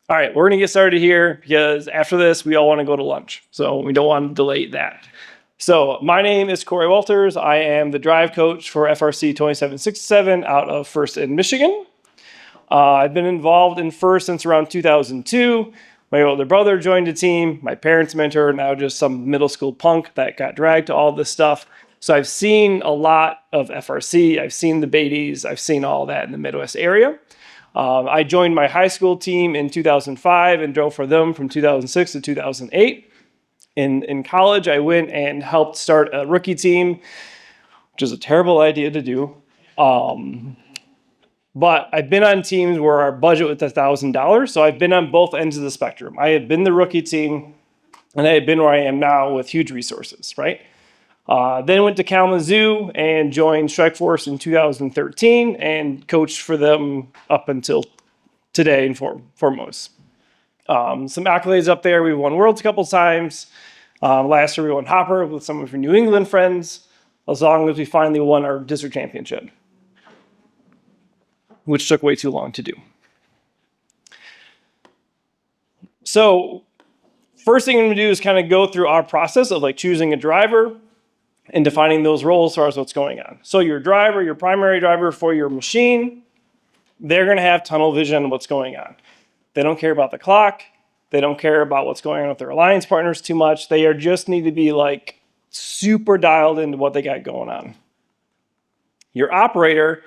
All right, we're gonna get started here because after this, we all wanna go to lunch. So we don't want to delay that. So my name is Cory Walters. I am the drive coach for FRC 2767 out of First in Michigan. I've been involved in First since around 2002. My older brother joined the team, my parents' mentor, now just some middle school punk that got dragged to all this stuff. So I've seen a lot of FRC, I've seen the Beatties, I've seen all that in the Midwest area. I joined my high school team in 2005 and drove for them from 2006 to 2008. In college, I went and helped start a rookie team, which is a terrible idea to do. But I've been on teams where our budget was $1,000, so I've been on both ends of the spectrum. I have been the rookie team, and I have been where I am now with huge resources, right? Then went to Kalamazoo and joined Strike Force in 2013 and coached for them up until today and foremost. Some accolades up there. We won Worlds a couple times. Last year we won Hopper with some of your New England friends, as long as we finally won our district championship, which took way too long to do. So first thing I'm gonna do is kind of go through our process of like choosing a driver and defining those roles as far as what's going on. So your driver, your primary driver for your machine, they're gonna have tunnel vision on what's going on. They don't care about the clock. They don't care about what's going on with their alliance partners too much. They are just need to be like super dialed into what they got going on. Your operator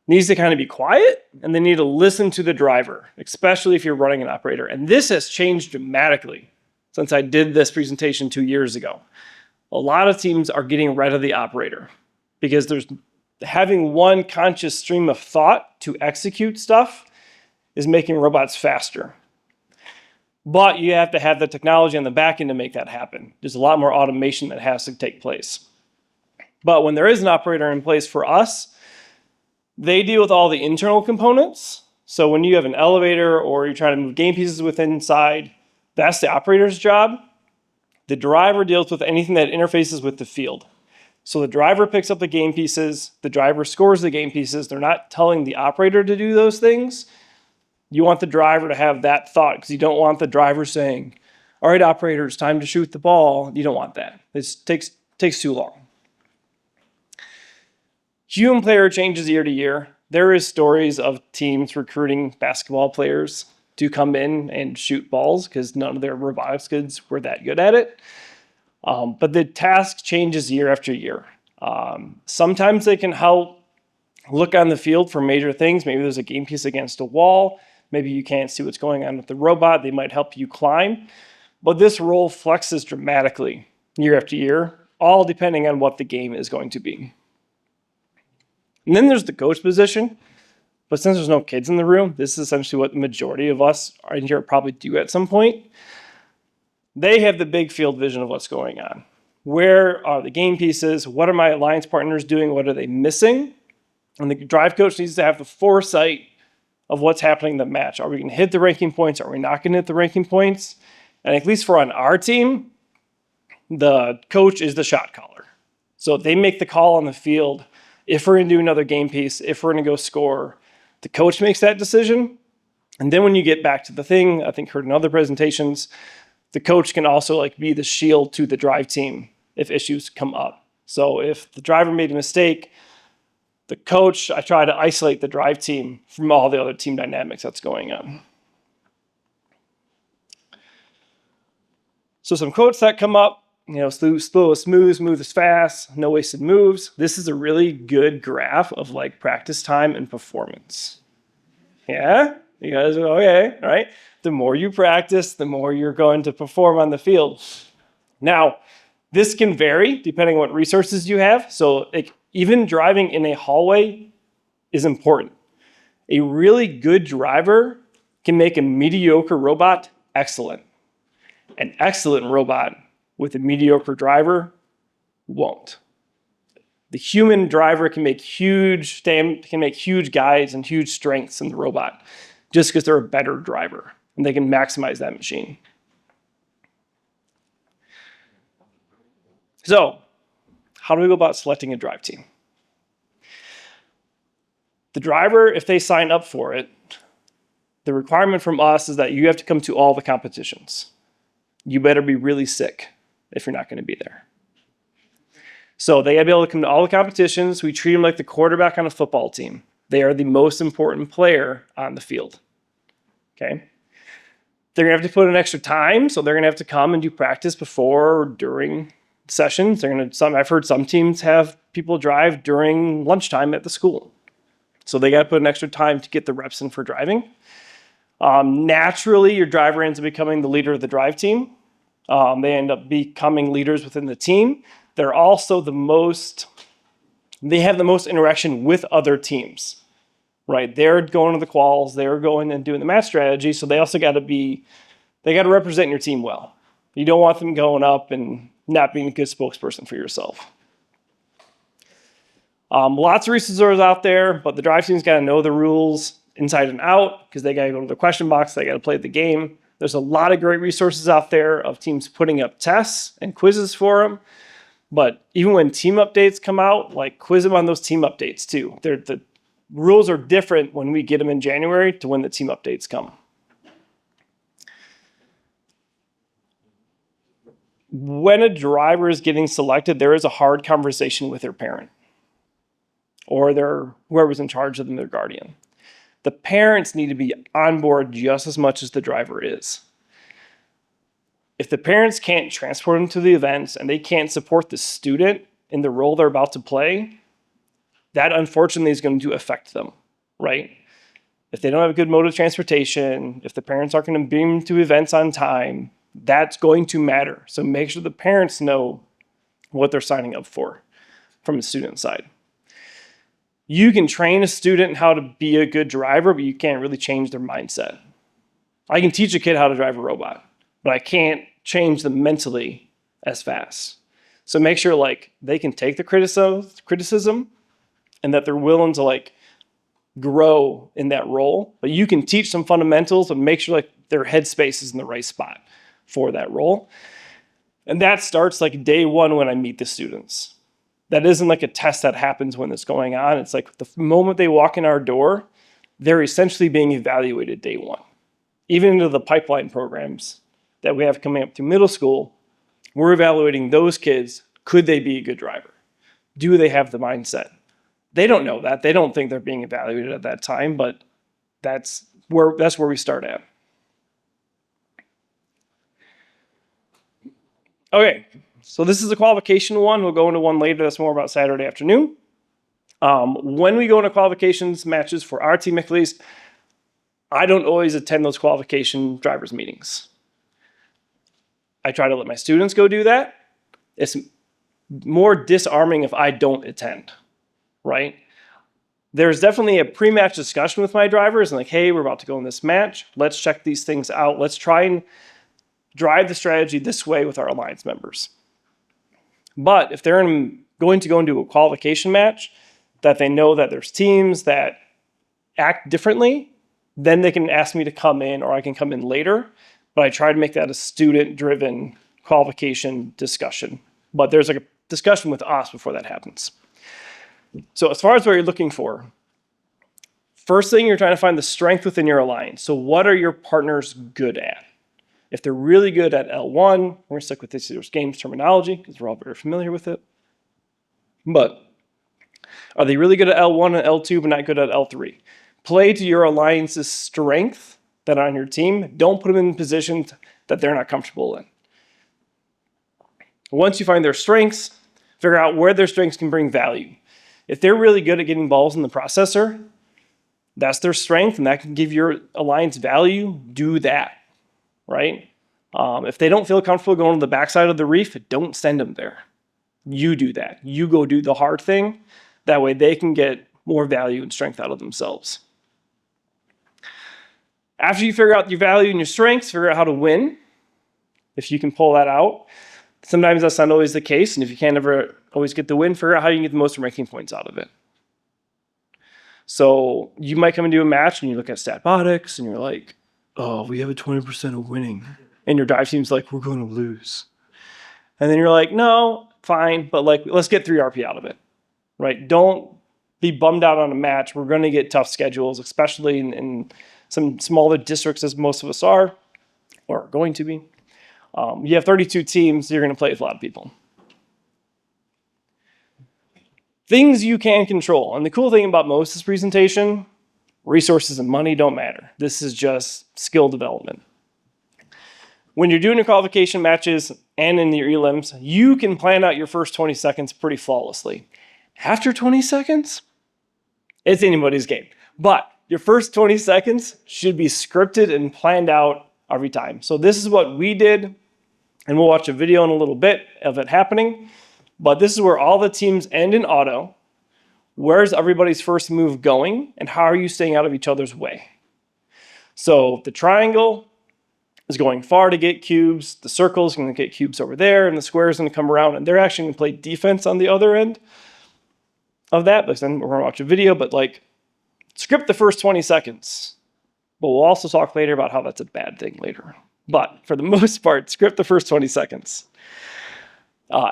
needs to kind of be quiet and they need to listen to the driver, especially if you're running an operator. And this has changed dramatically since I did this presentation 2 years ago. A lot of teams are getting rid of the operator because there's having one conscious stream of thought to execute stuff is making robots faster. But you have to have the technology on the back end to make that happen. There's a lot more automation that has to take place. But when there is an operator in place for us, they deal with all the internal components. So when you have an elevator or you're trying to move game pieces within inside, that's the operator's job. The driver deals with anything that interfaces with the field. So the driver picks up the game pieces, the driver scores the game pieces. They're not telling the operator to do those things. You want the driver to have that thought because you don't want the driver saying, all right, operator, it's time to shoot the ball. You don't want that. It takes too long. Human player changes year to year. There is stories of teams recruiting basketball players to come in and shoot balls because none of their robotics kids were that good at it. But the task changes year after year. Sometimes they can help look on the field for major things. Maybe there's a game piece against a wall. Maybe you can't see what's going on with the robot. They might help you climb. But this role flexes dramatically year after year, all depending on what the game is going to be. And then there's the coach position. But since there's no kids in the room, this is essentially what the majority of us are in here probably do at some point. They have the big field vision of what's going on. Where are the game pieces? What are my alliance partners doing? What are they missing? And the drive coach needs to have the foresight of what's happening in the match. Are we going to hit the ranking points? Are we not going to hit the ranking points? And at least for on our team, the coach is the shot caller. So they make the call on the field. If we're going to do another game piece, if we're going to go score, the coach makes that decision. And then when you get back to the thing, I think heard in other presentations, the coach can also like be the shield to the drive team if issues come up. So if the driver made a mistake, the coach, I try to isolate the drive team from all the other team dynamics that's going on. So some quotes that come up, slow is smooth is fast, no wasted moves. This is a really good graph of like practice time and performance. Yeah, you guys are okay, right? The more you practice, the more you're going to perform on the field. Now, this can vary depending on what resources you have. So even driving in a hallway is important. A really good driver can make a mediocre robot excellent. An excellent robot with a mediocre driver won't. The human driver can make huge guides and huge strengths in the robot just because they're a better driver and they can maximize that machine. So, how do we go about selecting a drive team? The driver, if they sign up for it, the requirement from us is that you have to come to all the competitions. You better be really sick if you're not going to be there. So they got to be able to come to all the competitions. We treat them like the quarterback on a football team. They are the most important player on the field. Okay? They're going to have to put in extra time, so they're going to have to come and do practice before or during sessions. I've heard some teams have people drive during lunchtime at the school. So they got to put in extra time to get the reps in for driving. Naturally, your driver ends up becoming the leader of the drive team. They end up becoming leaders within the team. They're also they have the most interaction with other teams, right? They're going to the quals, they're going and doing the match strategy, so they also got to represent your team well. You don't want them going up and not being a good spokesperson for yourself. Lots of resources out there, but the drive team's got to know the rules inside and out because they got to go to the question box, they got to play the game. There's a lot of great resources out there of teams putting up tests and quizzes for them. But even when team updates come out, like quiz them on those team updates too. The rules are different when we get them in January to when the team updates come. When a driver is getting selected, there is a hard conversation with their parent or whoever's in charge of them, their guardian. The parents need to be on board just as much as the driver is. If the parents can't transport them to the events and they can't support the student in the role they're about to play, that unfortunately is going to affect them, right? If they don't have a good mode of transportation, if the parents aren't going to beam them to events on time, that's going to matter. So make sure the parents know what they're signing up for from the student side. You can train a student how to be a good driver, but you can't really change their mindset. I can teach a kid how to drive a robot, but I can't change them mentally as fast. So make sure they can take the criticism and that they're willing to grow in that role. But you can teach some fundamentals and make sure their headspace is in the right spot for that role. And that starts day one when I meet the students. That isn't a test that happens when it's going on. It's the moment they walk in our door, they're essentially being evaluated day one. Even into the pipeline programs that we have coming up through middle school, we're evaluating those kids. Could they be a good driver? Do they have the mindset? They don't know that. They don't think they're being evaluated at that time, but that's where we start at. Okay, so this is a qualification one. We'll go into one later that's more about Saturday afternoon. When we go into qualifications matches for our team at least, I don't always attend those qualification drivers meetings. I try to let my students go do that. It's more disarming if I don't attend, right? There's definitely a pre-match discussion with my drivers and hey, we're about to go in this match. Let's check these things out. Let's try and drive the strategy this way with our alliance members. But if they're going to go into a qualification match that they know that there's teams that act differently, then they can ask me to come in or I can come in later. But I try to make that a student-driven qualification discussion. But there's a discussion with us before that happens. So as far as what you're looking for, first thing, you're trying to find the strength within your alliance. So what are your partners good at? If they're really good at L1, we're going to stick with this year's games terminology because we're all very familiar with it. But are they really good at L1 and L2 but not good at L3? Play to your alliance's strength that are on your team. Don't put them in positions that they're not comfortable in. Once you find their strengths, figure out where their strengths can bring value. If they're really good at getting balls in the processor, that's their strength and that can give your alliance value, do that, right? If they don't feel comfortable going to the backside of the reef, don't send them there. You do that. You go do the hard thing. That way they can get more value and strength out of themselves. After you figure out your value and your strengths, figure out how to win. If you can pull that out. Sometimes that's not always the case, and if you can't ever always get the win, figure out how you can get the most ranking points out of it. So you might come into a match and you look at Statbotics and you're like, oh, we have a 20% of winning. And your dive team's like, we're going to lose. And then you're like, no, fine, but let's get 3 RP out of it, right? Don't be bummed out on a match. We're going to get tough schedules, especially in some smaller districts, as most of us are, or are going to be. You have 32 teams, you're going to play with a lot of people. Things you can control. And the cool thing about most of this presentation, resources and money don't matter. This is just skill development. When you're doing your qualification matches and in your elims, you can plan out your first 20 seconds pretty flawlessly. After 20 seconds, it's anybody's game. But your first 20 seconds should be scripted and planned out every time. So this is what we did, and we'll watch a video in a little bit of it happening. But this is where all the teams end in auto. Where's everybody's first move going, and how are you staying out of each other's way? So the triangle is going far to get cubes, the circle is going to get cubes over there, and the square is going to come around, and they're actually going to play defense on the other end of that. But then we're going to watch a video, but like, script the first 20 seconds. But we'll also talk later about how that's a bad thing later. But for the most part, script the first 20 seconds.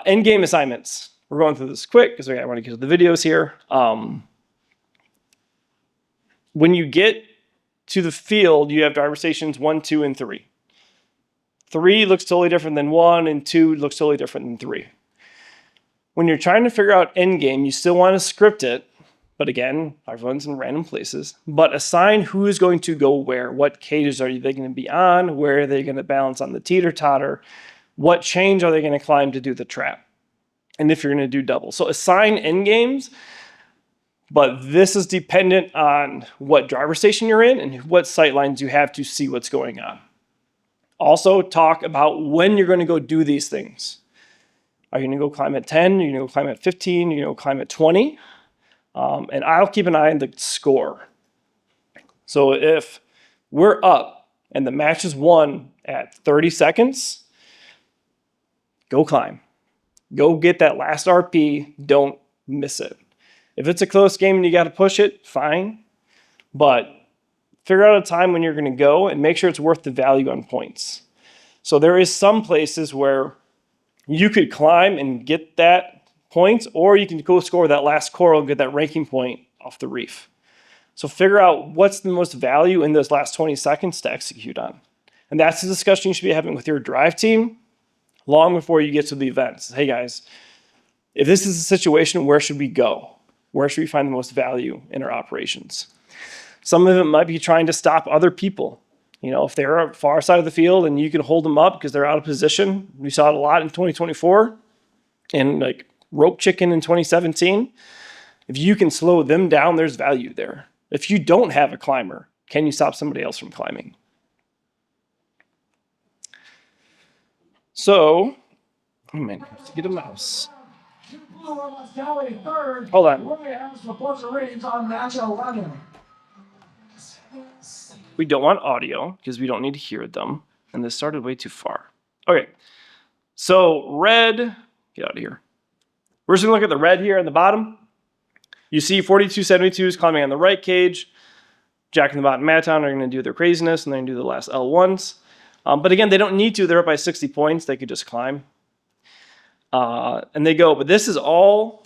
End game assignments. We're going through this quick because I want to get to the videos here. When you get to the field, you have driver stations 1, 2, and 3. 3 looks totally different than 1, and 2 looks totally different than 3. When you're trying to figure out end game, you still want to script it, but again, everyone's in random places, but assign who is going to go where. What cages are they going to be on? Where are they going to balance on the teeter-totter? What change are they going to climb to do the trap? And if you're going to do double. So assign end games, but this is dependent on what driver station you're in and what sight lines you have to see what's going on. Also talk about when you're going to go do these things. Are you going to go climb at 10? Are you going to go climb at 15? Are you going to go climb at 20? And I'll keep an eye on the score. So if we're up and the match is won at 30 seconds, go climb. Go get that last RP. Don't miss it. If it's a close game and you got to push it, fine. But figure out a time when you're going to go and make sure it's worth the value on points. So there is some places where you could climb and get that points, or you can go score that last coral and get that ranking point off the reef. So figure out what's the most value in those last 20 seconds to execute on. And that's the discussion you should be having with your drive team long before you get to the events. Hey guys, if this is a situation, where should we go? Where should we find the most value in our operations? Some of it might be trying to stop other people. You know, if they're on the far side of the field and you can hold them up because they're out of position. We saw it a lot in 2024 and like rope chicken in 2017. If you can slow them down, there's value there. If you don't have a climber, can you stop somebody else from climbing? So, oh man, I have to get a mouse. Hold on. We don't want audio because we don't need to hear them. And this started way too far. Okay. So red, get out of here. We're just gonna look at the red here on the bottom. You see 4272s climbing on the right cage. Jack in the Bottom Maton are gonna do their craziness and they're gonna do the last L1s. But again, they don't need to. They're up by 60 points. They could just climb. And they go. But this is all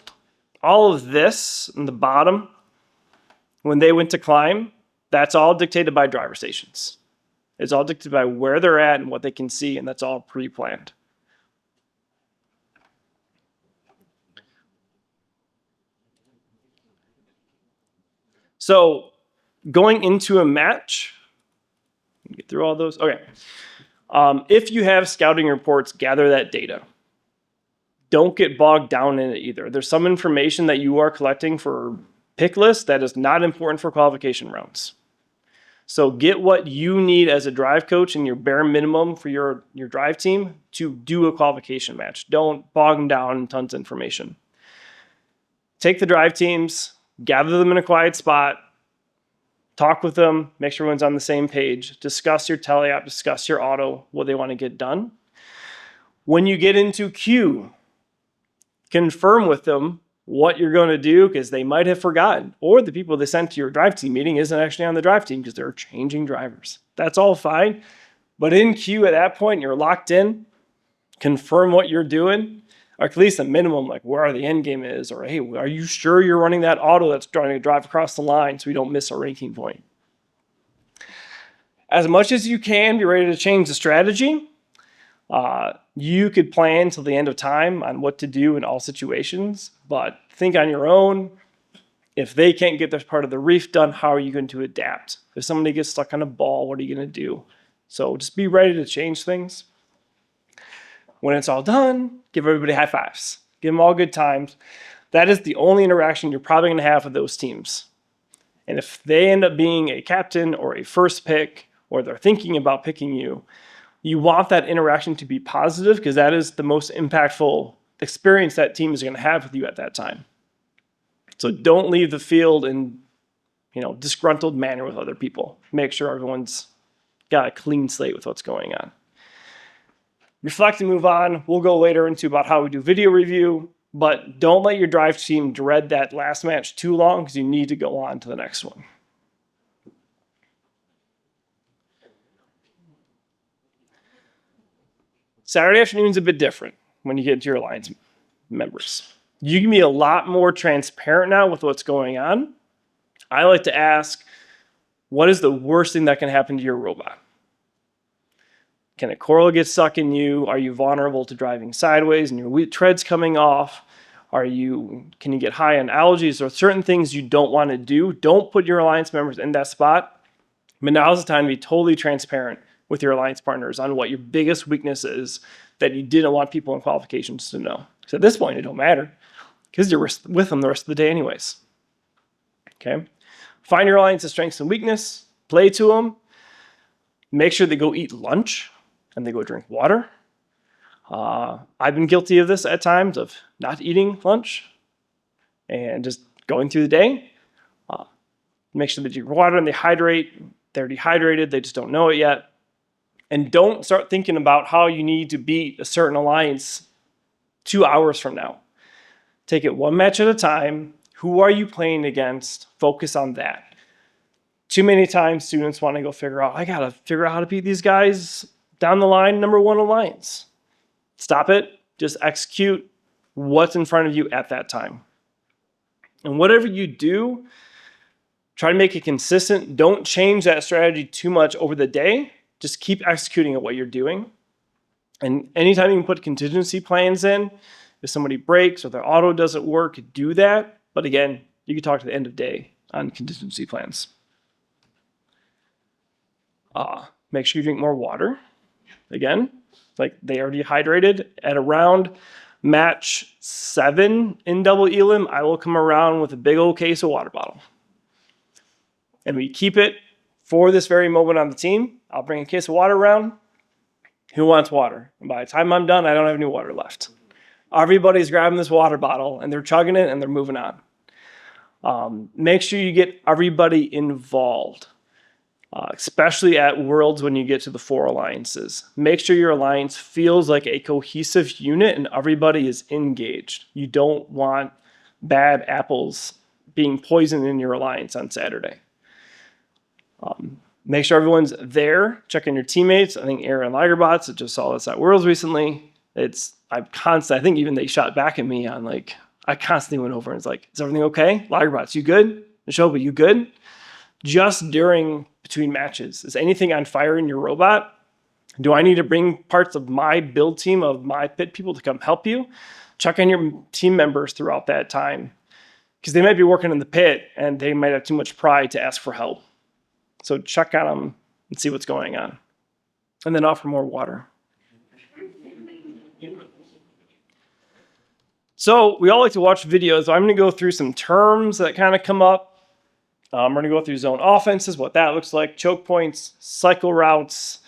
of this in the bottom. When they went to climb, that's all dictated by driver stations. It's all dictated by where they're at and what they can see, and that's all pre-planned. So going into a match, get through all those. Okay. If you have scouting reports, gather that data. Don't get bogged down in it either. There's some information that you are collecting for pick lists that is not important for qualification rounds. So get what you need as a drive coach and your bare minimum for your drive team to do a qualification match. Don't bog them down in tons of information. Take the drive teams, gather them in a quiet spot, talk with them, make sure everyone's on the same page, discuss your teleop, discuss your auto, what they want to get done. When you get into queue, confirm with them what you're going to do because they might have forgotten, or the people they sent to your drive team meeting isn't actually on the drive team because they're changing drivers. That's all fine. But in queue at that point, you're locked in, confirm what you're doing, or at least a minimum, like where the end game is, or hey, are you sure you're running that auto that's trying to drive across the line so we don't miss a ranking point? as much as you can, be ready to change the strategy. You could plan till the end of time on what to do in all situations, but think on your own. If they can't get this part of the reef done, how are you going to adapt? If somebody gets stuck on a ball, what are you going to do? So just be ready to change things. When it's all done, give everybody high fives. Give them all good times. That is the only interaction you're probably going to have with those teams. And if they end up being a captain or a first pick, or they're thinking about picking you, you want that interaction to be positive because that is the most impactful experience that team is going to have with you at that time. So don't leave the field in, disgruntled manner with other people. Make sure everyone's got a clean slate with what's going on. Reflect and move on. We'll go later into about how we do video review, but don't let your drive team dread that last match too long because you need to go on to the next one. Saturday afternoon is a bit different when you get to your alliance members. You can be a lot more transparent now with what's going on. I like to ask, what is the worst thing that can happen to your robot? Can a coral get stuck in you? Are you vulnerable to driving sideways and your tread's coming off? Can you get high on algae? Or certain things you don't want to do? Don't put your alliance members in that spot. But now's the time to be totally transparent with your alliance partners on what your biggest weakness is that you didn't want people in qualifications to know. So at this point, it don't matter because you're with them the rest of the day anyways. Okay. Find your alliance's strengths and weakness, play to them, make sure they go eat lunch and they go drink water. I've been guilty of this at times, of not eating lunch and just going through the day. Make sure they drink water and they hydrate. They're dehydrated, they just don't know it yet. And don't start thinking about how you need to beat a certain alliance 2 hours from now. Take it one match at a time. Who are you playing against? Focus on that. Too many times students want to go I got to figure out how to beat these guys down the line, number one alliance. Stop it. Just execute what's in front of you at that time. And whatever you do, try to make it consistent. Don't change that strategy too much over the day. Just keep executing at what you're doing. And anytime you can put contingency plans in, if somebody breaks or their auto doesn't work, do that. But again, you can talk to the end of day on contingency plans. Make sure you drink more water. Again, like they are dehydrated. At around match 7 in double elim, I will come around with a big old case of water bottle. And we keep it for this very moment on the team. I'll bring a case of water around. Who wants water? And by the time I'm done, I don't have any water left. Everybody's grabbing this water bottle and they're chugging it and they're moving on. Make sure you get everybody involved, especially at Worlds when you get to the 4 alliances. Make sure your alliance feels like a cohesive unit and everybody is engaged. You don't want bad apples being poisoned in your alliance on Saturday. Make sure everyone's there. Check in your teammates. I think Aaron Lagerbots, I just saw this at Worlds recently. I think even they shot back at me on I constantly went over and it's like, is everything okay? Lagerbots, you good? Nishoba, you good? Just between matches, is anything on fire in your robot? Do I need to bring parts of my build team, of my pit people to come help you? Check on your team members throughout that time because they might be working in the pit and they might have too much pride to ask for help. So check on them and see what's going on. And then offer more water. So we all like to watch videos. I'm going to go through some terms that kind of come up. We're going to go through zone offenses, what that looks like, choke points, cycle routes,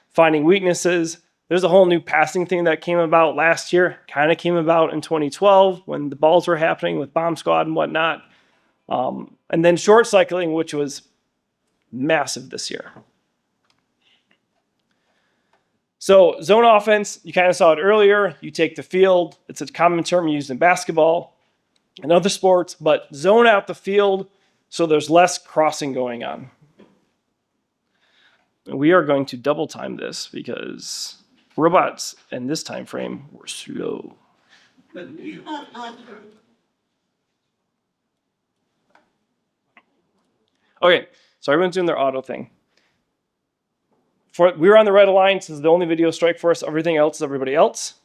finding weaknesses. There's a whole new passing thing that came about last year, kind of came about in 2012 when the balls were happening with bomb squad and whatnot. And then short cycling, which was massive this year. So zone offense, you kind of saw it earlier. You take the field. It's a common term used in basketball and other sports, but zone out the field so there's less crossing going on. We are going to double time this because robots in this time frame were slow. Okay, so everyone's doing their auto thing. We were on the red alliance. This is the only video strike for us. Everything else is everybody else.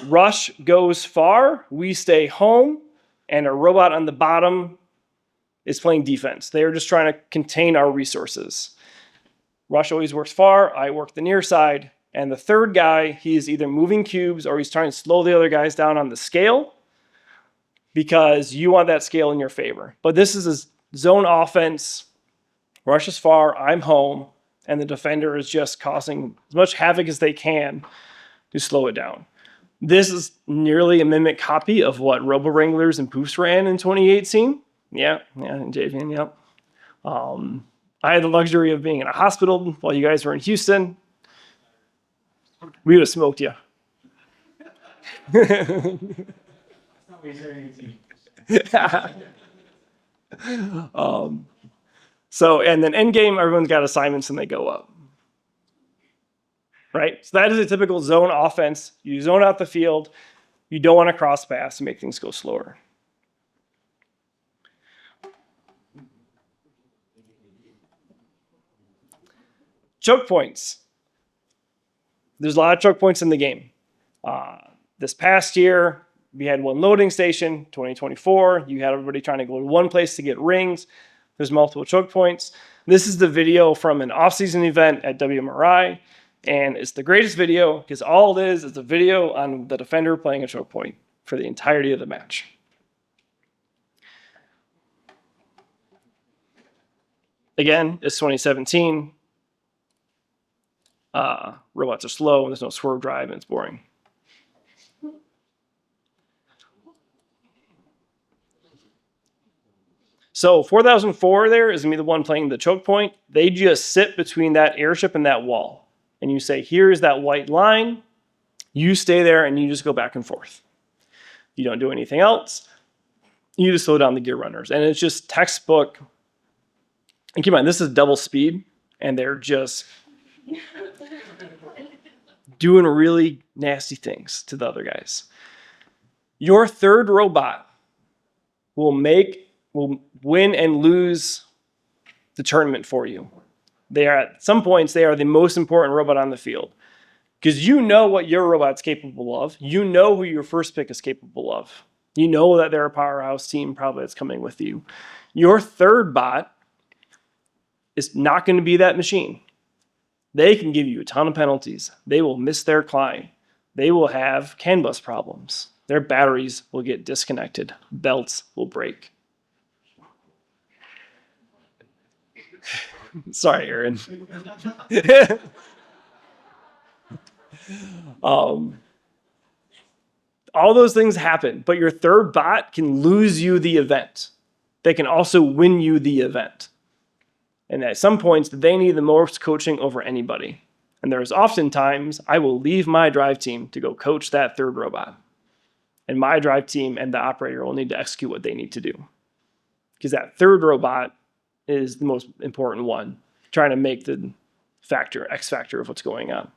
Rush goes far. We stay home. And a robot on the bottom is playing defense. They're just trying to contain our resources. Rush always works far. I work the near side. And the third guy, he's either moving cubes or he's trying to slow the other guys down on the scale because you want that scale in your favor. But this is a zone offense. Rush is far. I'm home. And the defender is just causing as much havoc as they can to slow it down. This is nearly a mimic copy of what Robo Wranglers and Poofs ran in 2018. Yeah, Javian, yep. I had the luxury of being in a hospital while you guys were in Houston. We would have smoked you. So, and then end game, everyone's got assignments and they go up. Right? So that is a typical zone offense. You zone out the field. You don't want to cross pass to make things go slower. Choke points. There's a lot of choke points in the game. This past year, we had one loading station. 2024, you had everybody trying to go to one place to get rings. There's multiple choke points. This is the video from an off-season event at WMRI. And it's the greatest video because all it is a video on the defender playing a choke point for the entirety of the match. Again, it's 2017. Robots are slow and there's no swerve drive and it's boring. So 4004 there is going to be the one playing the choke point. They just sit between that airship and that wall. And you say, here's that white line. You stay there and you just go back and forth. You don't do anything else. You just slow down the gear runners. And it's just textbook. And keep in mind, this is double speed. And they're just doing really nasty things to the other guys. Your third robot will win and lose the tournament for you. They are, at some points, they are the most important robot on the field. Because you know what your robot's capable of. You know who your first pick is capable of. You know that they're a powerhouse team probably that's coming with you. Your third bot is not going to be that machine. They can give you a ton of penalties. They will miss their climb. They will have CAN bus problems. Their batteries will get disconnected. Belts will break. Sorry, Aaron. All those things happen, but your third bot can lose you the event. They can also win you the event. And at some points, they need the most coaching over anybody. And there's often times I will leave my drive team to go coach that third robot. And my drive team and the operator will need to execute what they need to do. Because that third robot is the most important one, trying to make the X factor of what's going on.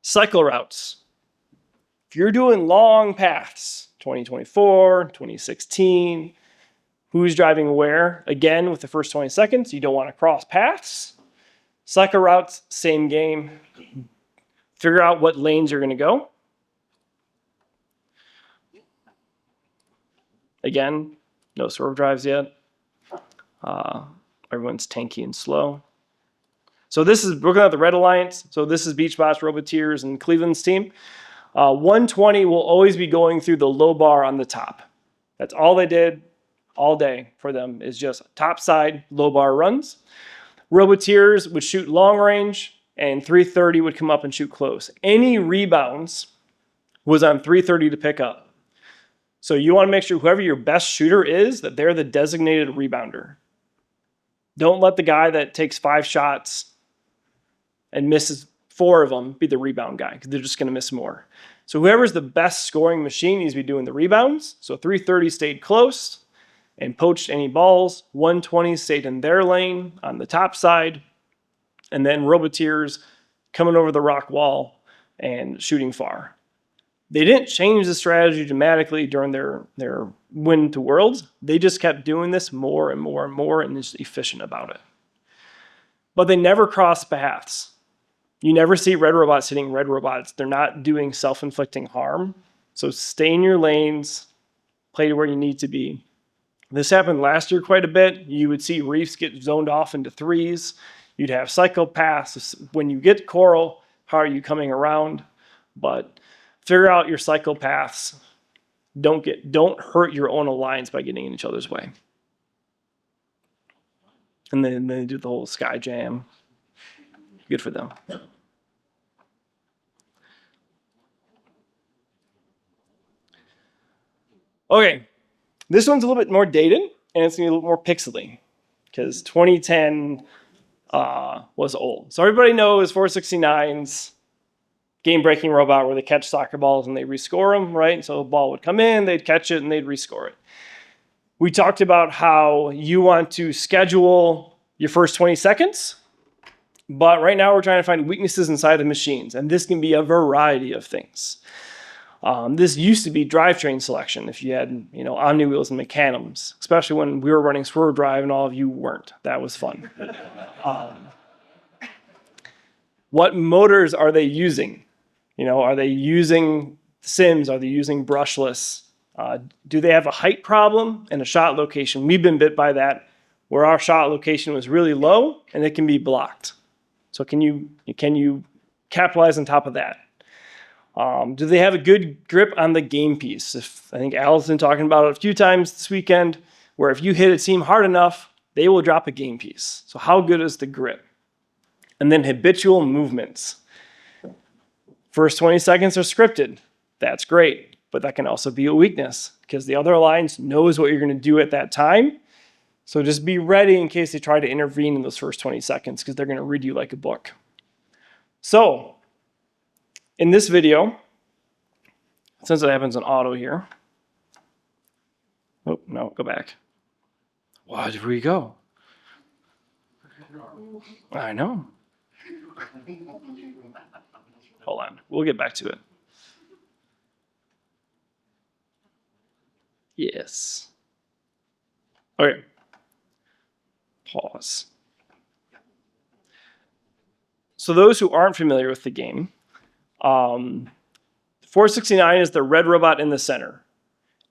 Cycle routes. If you're doing long paths, 2024, 2016, who's driving where? Again, with the first 20 seconds, you don't want to cross paths. Cycle routes, same game. Figure out what lanes you're going to go. Again, no swerve drives yet. Everyone's tanky and slow. So this is, we're looking at the Red Alliance. So this is BeachBots, Roboteers, and Cleveland's team. 120 will always be going through the low bar on the top. That's all they did all day for them is just top side low bar runs. Roboteers would shoot long range and 330 would come up and shoot close. Any rebounds was on 330 to pick up. So you want to make sure whoever your best shooter is, that they're the designated rebounder. Don't let the guy that takes 5 shots and misses 4 of them be the rebound guy, because they're just going to miss more. So whoever's the best scoring machine needs to be doing the rebounds. So 330 stayed close and poached any balls. 120 stayed in their lane on the top side. And then Roboteers coming over the rock wall and shooting far. They didn't change the strategy dramatically during their win to Worlds. They just kept doing this more and more and more and just efficient about it. But they never cross paths. You never see red robots hitting red robots. They're not doing self-inflicting harm. So stay in your lanes, play to where you need to be. This happened last year quite a bit. You would see reefs get zoned off into threes. You'd have psychopaths. When you get coral, how are you coming around? But figure out your psychopaths. Don't hurt your own alliance by getting in each other's way. And then they do the whole sky jam. Good for them. Okay, this one's a little bit more dated, and it's going to be a little more pixely, because 2010 was old. So everybody knows 469's game-breaking robot where they catch soccer balls and they rescore them, right? So a ball would come in, they'd catch it, and they'd rescore it. We talked about how you want to schedule your first 20 seconds, but right now we're trying to find weaknesses inside the machines, and this can be a variety of things. This used to be drivetrain selection if you had, Omni wheels and mecanums, especially when we were running Swerve Drive and all of you weren't. That was fun. What motors are they using? Are they using sims? Are they using brushless? Do they have a height problem and a shot location? We've been bit by that, where our shot location was really low and it can be blocked. So can you capitalize on top of that? Do they have a good grip on the game piece? I think Al's been talking about it a few times this weekend, where if you hit a team hard enough, they will drop a game piece. So how good is the grip? And then habitual movements. First 20 seconds are scripted. That's great, but that can also be a weakness because the other alliance knows what you're going to do at that time. So just be ready in case they try to intervene in those first 20 seconds because they're going to read you like a book. So in this video, since it happens in auto here. Oh, no, go back. Why did we go? I know. Hold on, we'll get back to it. Yes. Okay. Pause. So those who aren't familiar with the game, 469 is the red robot in the center.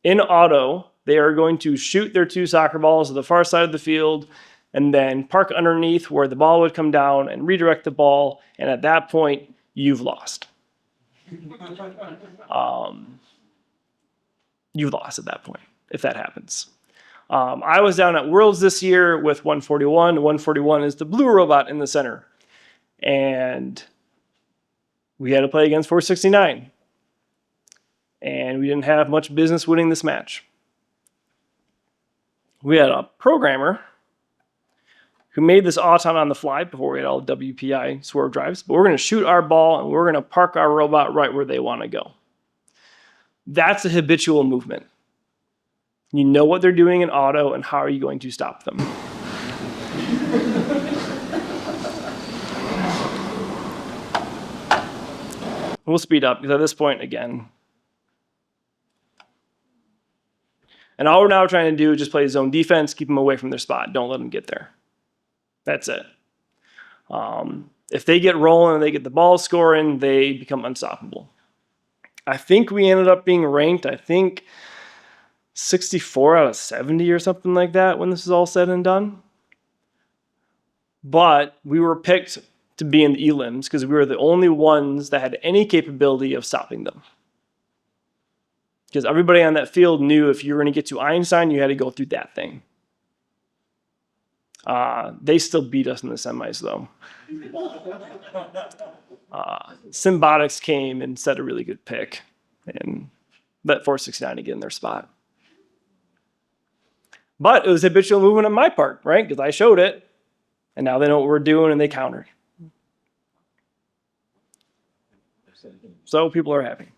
In auto, they are going to shoot their 2 soccer balls to the far side of the field and then park underneath where the ball would come down and redirect the ball. And at that point, you've lost. You've lost at that point, if that happens. I was down at Worlds this year with 141. 141 is the blue robot in the center. And we had to play against 469. And we didn't have much business winning this match. We had a programmer who made this auton on the fly before we had all WPI swerve drives. But we're going to shoot our ball and we're going to park our robot right where they want to go. That's a habitual movement. You know what they're doing in auto and how are you going to stop them? We'll speed up because at this point, again. And all we're now trying to do is just play zone defense, keep them away from their spot. Don't let them get there. That's it. If they get rolling and they get the ball scoring, they become unstoppable. I think we ended up being ranked, 64 out of 70 or something like that when this is all said and done. But we were picked to be in the elims because we were the only ones that had any capability of stopping them. Because everybody on that field knew if you were going to get to Einstein, you had to go through that thing. They still beat us in the semis, though. Symbotics came and set a really good pick and let 469 to get in their spot. But it was habitual movement on my part, right? Because I showed it, and now they know what we're doing, and they countered. So people are happy.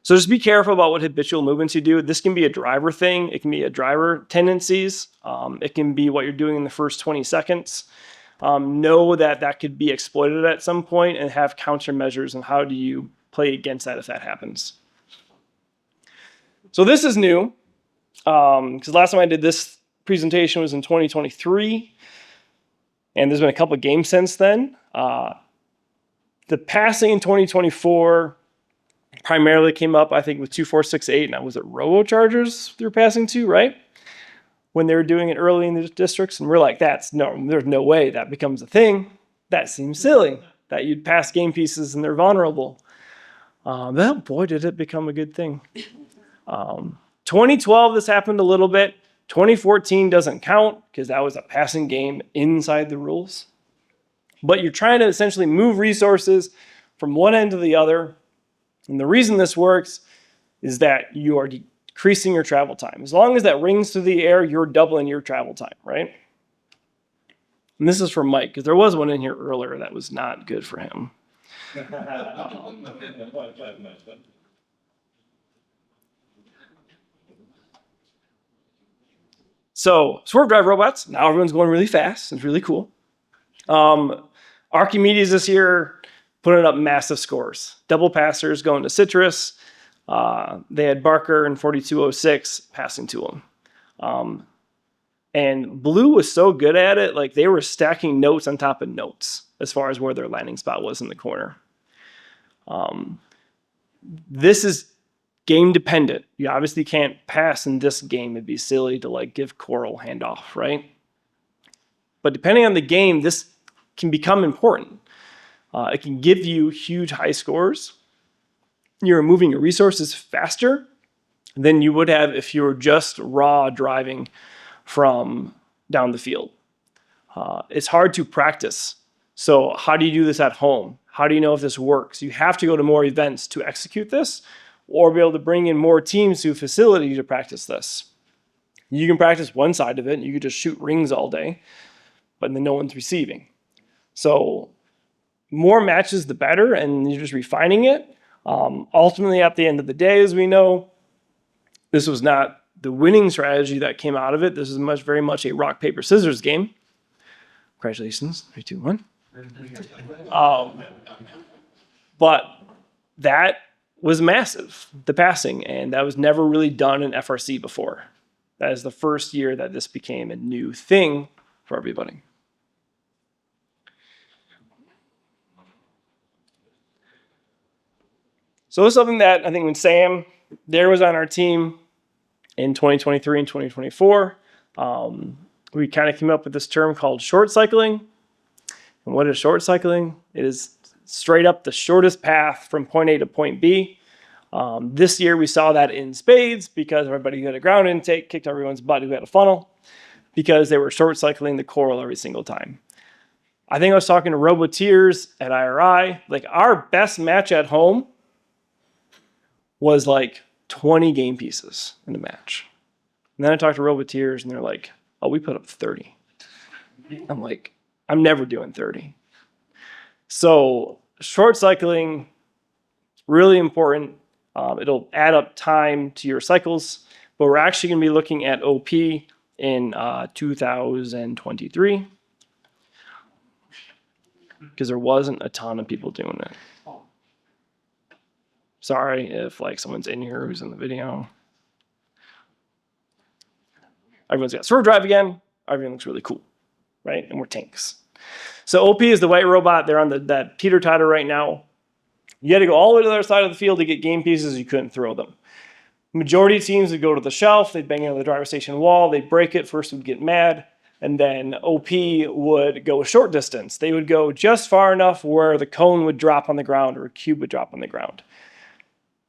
So just be careful about what habitual movements you do. This can be a driver thing. It can be a driver tendencies. It can be what you're doing in the first 20 seconds. know that that could be exploited at some point and have countermeasures and how do you play against that if that happens. So this is new because last time I did this presentation was in 2023 and there's been a couple of games since then. The passing in 2024 primarily came up, I think, with 2468. Now, was it RoboChargers they're passing to, right? When they were doing it early in the districts, and we're like, there's no way that becomes a thing. That seems silly that you'd pass game pieces and they're vulnerable. Well, boy, did it become a good thing. 2012, this happened a little bit. 2014 doesn't count because that was a passing game inside the rules. But you're trying to essentially move resources from one end to the other. And the reason this works is that you are decreasing your travel time. As long as that rings through the air, you're doubling your travel time, right? And this is for Mike, because there was one in here earlier that was not good for him. So, Swerve Drive robots, now everyone's going really fast. It's really cool. Archimedes this year putting up massive scores. Double passers going to Citrus. They had Barker and 4206 passing to them. And Blue was so good at it, like they were stacking notes on top of notes as far as where their landing spot was in the corner. This is game dependent. You obviously can't pass in this game. It'd be silly to like give Coral handoff, right? But depending on the game, this can become important. It can give you huge high scores. You're moving your resources faster than you would have if you were just raw driving from down the field. It's hard to practice. So how do you do this at home? How do you know if this works? You have to go to more events to execute this or be able to bring in more teams to a facility to practice this. You can practice one side of it and you could just shoot rings all day, but then no one's receiving. So more matches, the better, and you're just refining it. Ultimately, at the end of the day, as we know, this was not the winning strategy that came out of it. This is very much a rock, paper, scissors game. Congratulations, 3, 2, 1. But that was massive, the passing, and that was never really done in FRC before. That is the first year that this became a new thing for everybody. So this is something that I think when Sam there was on our team in 2023 and 2024, we kind of came up with this term called short cycling. And what is short cycling? It is straight up the shortest path from point A to point B. This year we saw that in spades because everybody who had a ground intake kicked everyone's butt who had a funnel because they were short cycling the coral every single time. I think I was talking to Roboteers at IRI. Like our best match at home was like 20 game pieces in the match. And then I talked to Roboteers and they're like, oh, we put up 30. I'm like, I'm never doing 30. So short cycling, really important. It'll add up time to your cycles, but we're actually going to be looking at OP in 2023 because there wasn't a ton of people doing it. Sorry if like someone's in here who's in the video. Everyone's got Swerve Drive again. Everything looks really cool, right? And we're tanks. So OP is the white robot. They're on that teeter-totter right now. You had to go all the way to the other side of the field to get game pieces. You couldn't throw them. Majority of teams would go to the shelf. They'd bang into the driver station wall. They'd break it. First would get mad. And then OP would go a short distance. They would go just far enough where the cone would drop on the ground or a cube would drop on the ground.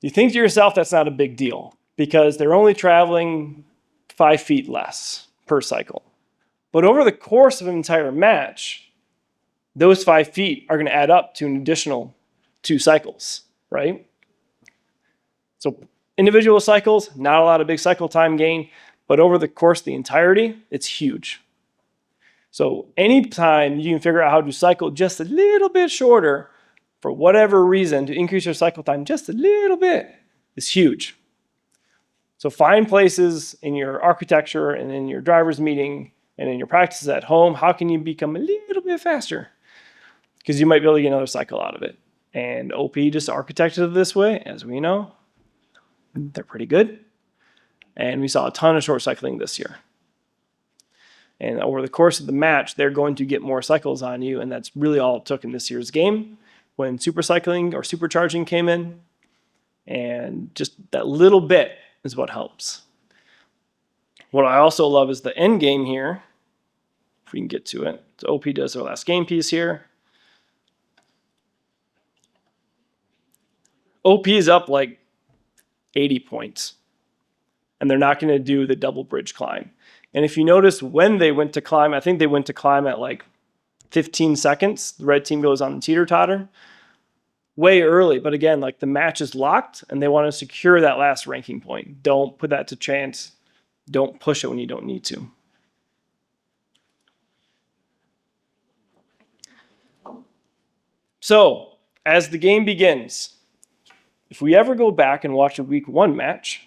You think to yourself that's not a big deal because they're only traveling 5 feet less per cycle. But over the course of an entire match, those 5 feet are going to add up to an additional 2 cycles, right? So individual cycles, not a lot of big cycle time gain, but over the course of the entirety, it's huge. So anytime you can figure out how to cycle just a little bit shorter for whatever reason to increase your cycle time just a little bit is huge. So find places in your architecture and in your driver's meeting and in your practices at home, how can you become a little bit faster, because you might be able to get another cycle out of it. And OP just architected it this way, as we know. They're pretty good. And we saw a ton of short cycling this year. And over the course of the match, they're going to get more cycles on you, and that's really all it took in this year's game when super cycling or supercharging came in. And just that little bit is what helps. What I also love is the end game here. If we can get to it. So OP does their last game piece here. OP is up like 80 points. And they're not going to do the double bridge climb. And if you notice when they went to climb, I think they went to climb at like 15 seconds. The red team goes on the teeter-totter. Way early, but again, like the match is locked and they want to secure that last ranking point. Don't put that to chance. Don't push it when you don't need to. So, as the game begins, if we ever go back and watch a week 1 match,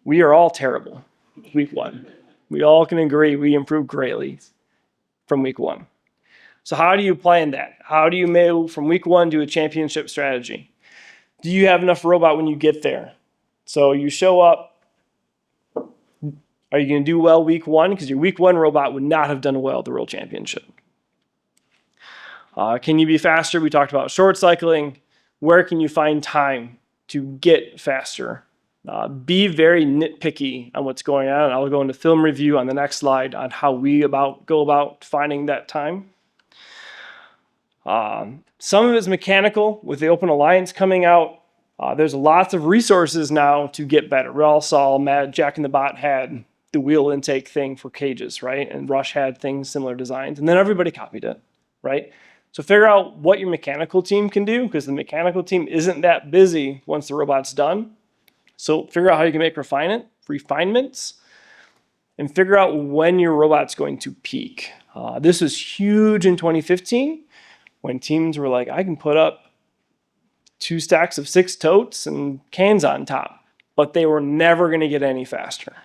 we are all terrible week 1. We all can agree we improved greatly from week 1. So how do you plan that? How do you move from week 1 to a championship strategy? Do you have enough robot when you get there? So you show up. Are you going to do well week 1? Because your week 1 robot would not have done well at the World Championship. Can you be faster? We talked about short cycling. Where can you find time to get faster? Be very nitpicky on what's going on. I'll go into film review on the next slide on how we go about finding that time. Some of it is mechanical with the Open Alliance coming out. There's lots of resources now to get better. We all saw Jack in the Bot had the wheel intake thing for cages, right? And Rush had things, similar designs, and then everybody copied it, right? So figure out what your mechanical team can do, because the mechanical team isn't that busy once the robot's done. So figure out how you can make refinements, and figure out when your robot's going to peak. This was huge in 2015 when teams were like, I can put up 2 stacks of 6 totes and cans on top, but they were never going to get any faster.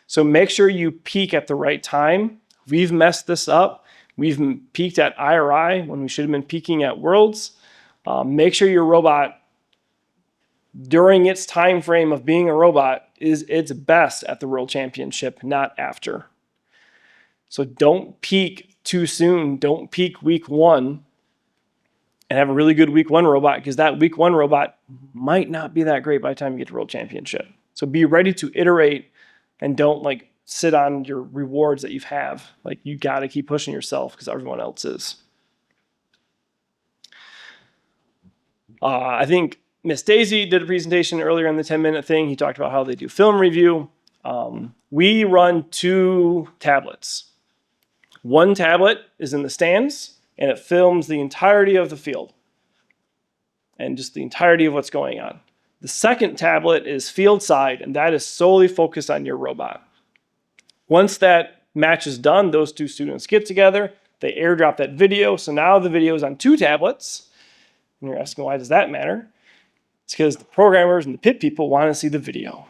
So make sure you peak at the right time. We've messed this up. We've peaked at IRI when we should have been peaking at Worlds. Make sure your robot, during its time frame of being a robot, is its best at the World Championship, not after. So don't peak too soon. Don't peak week 1 and have a really good week 1 robot, because that week 1 robot might not be that great by the time you get to World Championship. So be ready to iterate and don't like sit on your rewards that you have. Like, you got to keep pushing yourself because everyone else is. I think Miss Daisy did a presentation earlier in the 10-minute thing. He talked about how they do film review. We run 2 tablets. One tablet is in the stands, and it films the entirety of the field and just the entirety of what's going on. The second tablet is field side, and that is solely focused on your robot. Once that match is done, those 2 students get together, they airdrop that video, so now the video is on 2 tablets. And you're asking, why does that matter? It's because the programmers and the pit people want to see the video.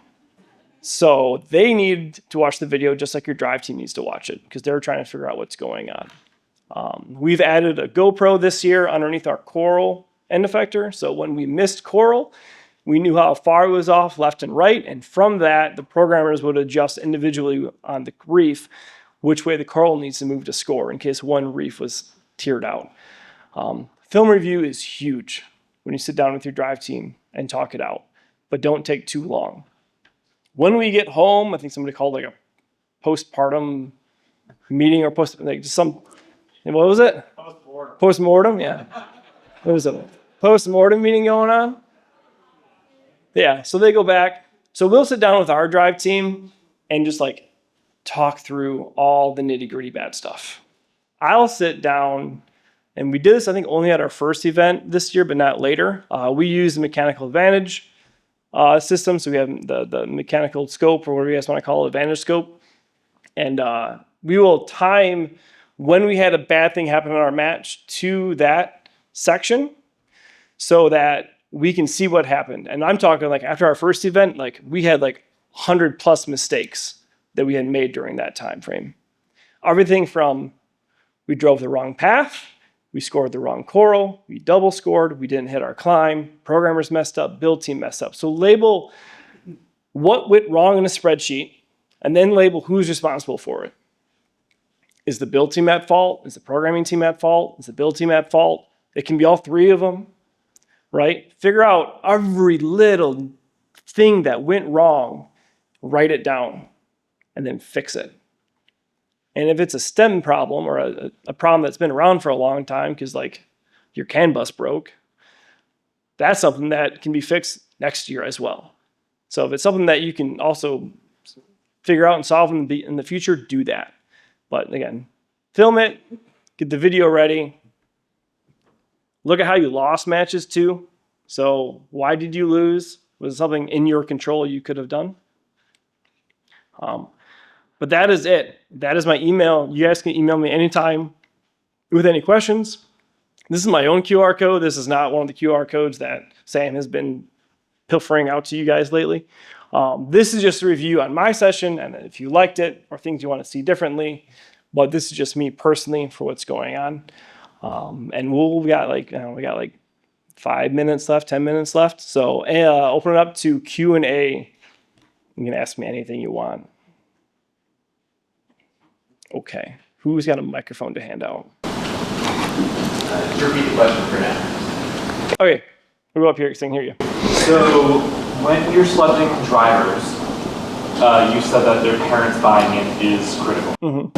So they need to watch the video just like your drive team needs to watch it, because they're trying to figure out what's going on. We've added a GoPro this year underneath our Coral end effector. So when we missed Coral, we knew how far it was off left and right. And from that, the programmers would adjust individually on the reef which way the Coral needs to move to score in case one reef was tiered out. Film review is huge when you sit down with your drive team and talk it out, but don't take too long. When we get home, I think somebody called like a postpartum meeting or what was it? Postmortem, yeah. What was it? Postmortem meeting going on? Yeah, so they go back. So we'll sit down with our drive team and just like talk through all the nitty-gritty bad stuff. I'll sit down, and we did this, I think, only at our first event this year, but not later. We use the mechanical advantage system. So we have the mechanical scope, or whatever you guys want to call it, advantage scope. And we will time when we had a bad thing happen in our match to that section so that we can see what happened. And I'm talking like after our first event, like we had like 100+ mistakes that we had made during that time frame. Everything from We drove the wrong path. We scored the wrong choral. We double scored. We didn't hit our climb. Programmers messed up. Build team messed up. So label what went wrong in a spreadsheet and then label who's responsible for it. Is the build team at fault? Is the programming team at fault? Is the build team at fault? It can be all three of them, right? Figure out every little thing that went wrong, write it down, and then fix it. And if it's a STEM problem or a problem that's been around for a long time because like your CAN bus broke, that's something that can be fixed next year as well. So if it's something that you can also figure out and solve in the future, do that. But again, film it, get the video ready. Look at how you lost matches too. So why did you lose? Was it something in your control you could have done? But that is it. That is my email. You guys can email me anytime with any questions. This is my own QR code. This is not one of the QR codes that Sam has been pilfering out to you guys lately. This is just a review on my session, and if you liked it or things you want to see differently, but this is just me personally for what's going on. And we got like 5 minutes left, 10 minutes left. So open it up to Q&A. You can ask me anything you want. Okay, who's got a microphone to hand out? Repeat the question for now. Okay, we'll go up here so I can hear you. So when you're selecting drivers, you said that their parents buying in is critical. Mm-hmm.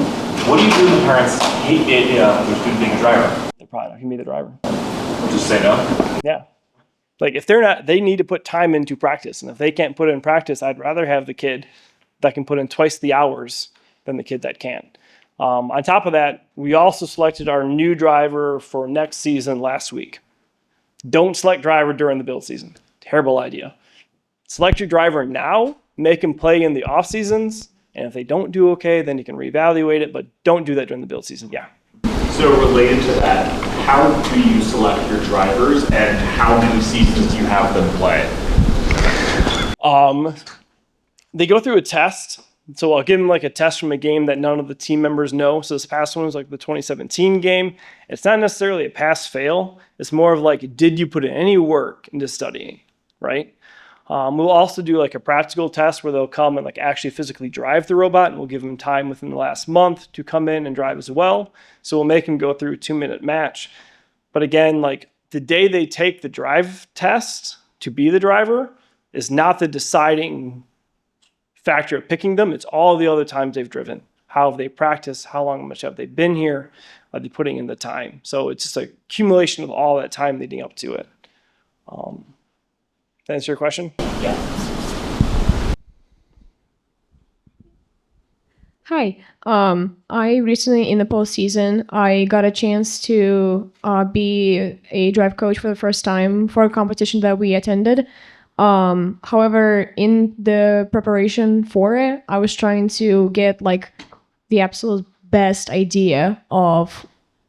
What do you do when the parents hate their student being a driver? They're probably not going to be the driver. Just say no? Yeah. Like if they're not, they need to put time into practice. And if they can't put it in practice, I'd rather have the kid that can put in twice the hours than the kid that can't. On top of that, we also selected our new driver for next season last week. Don't select driver during the build season. Terrible idea. Select your driver now, make him play in the off seasons, and if they don't do okay, then you can reevaluate it, but don't do that during the build season. Yeah. So related to that, how do you select your drivers and how many seasons do you have them play? They go through a test. So I'll give them like a test from a game that none of the team members know. So this past one was like the 2017 game. It's not necessarily a pass-fail. It's more of like, did you put in any work into studying, right? We'll also do like a practical test where they'll come and like actually physically drive the robot, and we'll give them time within the last month to come in and drive as well. So we'll make them go through a 2-minute match. But again, like the day they take the drive test to be the driver is not the deciding factor of picking them. It's all the other times they've driven. How have they practiced? How much have they been here? Are they putting in the time? So it's just an accumulation of all that time leading up to it. That answer your question? Yeah. Hi. I recently, in the postseason, I got a chance to be a drive coach for the first time for a competition that we attended. However, in the preparation for it, I was trying to get like the absolute best idea of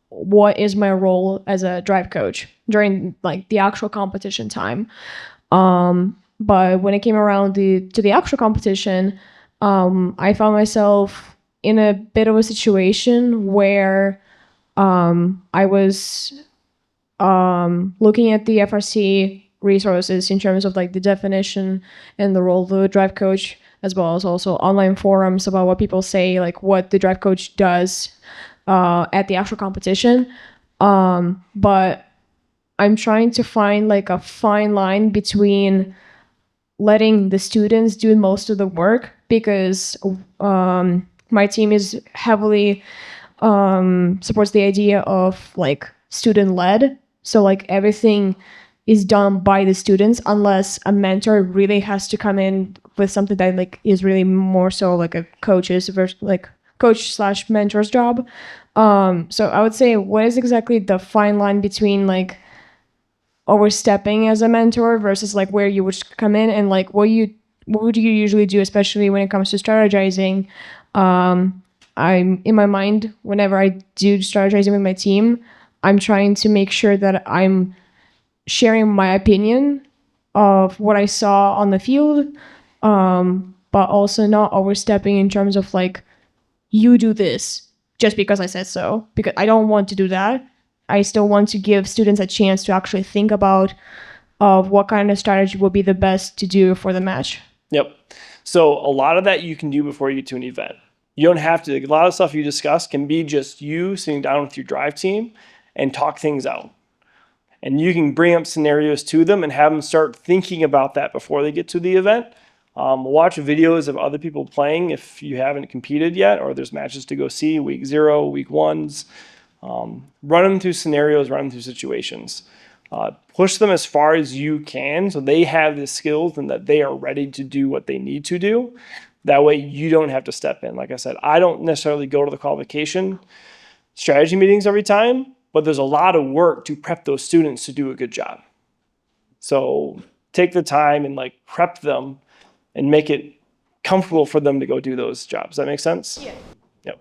what is my role as a drive coach during like the actual competition time. But when it came around to the actual competition, I found myself in a bit of a situation where I was looking at the FRC resources in terms of like the definition and the role of the drive coach, as well as also online forums about what people say, like what the drive coach does at the actual competition. But I'm trying to find like a fine line between letting the students do most of the work, because my team is heavily supports the idea of like student led. So like everything is done by the students unless a mentor really has to come in with something that like is really more so like a coach's versus like coach/mentor's job. So I would say, what is exactly the fine line between like overstepping as a mentor versus like where you would come in, and like what would you usually do, especially when it comes to strategizing? I'm in my mind, whenever I do strategizing with my team, I'm trying to make sure that I'm sharing my opinion of what I saw on the field, but also not overstepping in terms of like, you do this, just because I said so, because I don't want to do that. I still want to give students a chance to actually think about what kind of strategy will be the best to do for the match. Yep. So a lot of that you can do before you get to an event. You don't have to. A lot of stuff you discuss can be just you sitting down with your drive team and talk things out. And you can bring up scenarios to them and have them start thinking about that before they get to the event. Watch videos of other people playing if you haven't competed yet, or there's matches to go see, week 0, week 1s. Run them through scenarios, run them through situations. Push them as far as you can so they have the skills and that they are ready to do what they need to do. That way you don't have to step in. Like I said, I don't necessarily go to the qualification strategy meetings every time, but there's a lot of work to prep those students to do a good job. So take the time and like prep them and make it comfortable for them to go do those jobs. Does that make sense? Yeah. Yep.